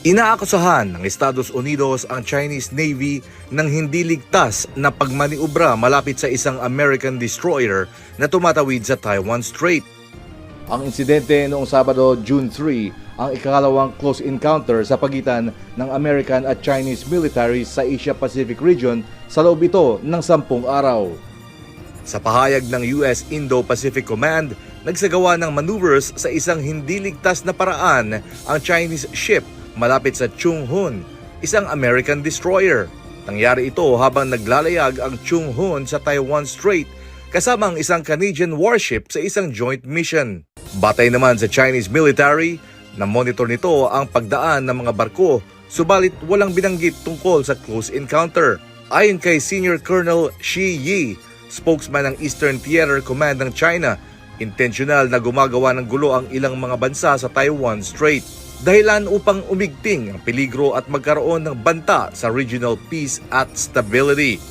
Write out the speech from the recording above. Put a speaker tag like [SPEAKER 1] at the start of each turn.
[SPEAKER 1] Inaakusahan ng Estados Unidos ang Chinese Navy ng hindi ligtas na pagmaniobra malapit sa isang American destroyer na tumatawid sa Taiwan Strait. Ang insidente noong Sabado, June 3, ang ikalawang close encounter sa pagitan ng American at Chinese militaries sa Asia-Pacific region sa loob ito ng 10 araw. Sa pahayag ng US Indo-Pacific Command, nagsagawa ng maneuvers sa isang hindi ligtas na paraan ang Chinese ship malapit sa Chung Hun, isang American destroyer. Nangyari ito habang naglalayag ang Chung Hun sa Taiwan Strait kasama ang isang Canadian warship sa isang joint mission. Batay naman sa Chinese military, na monitor nito ang pagdaan ng mga barko, subalit walang binanggit tungkol sa close encounter. Ayon kay Senior Colonel Shi Yi, spokesman ng Eastern Theater Command ng China, intensyonal na gumagawa ng gulo ang ilang mga bansa sa Taiwan Strait, dahilan upang umigting ang peligro at magkaroon ng banta sa regional peace at stability.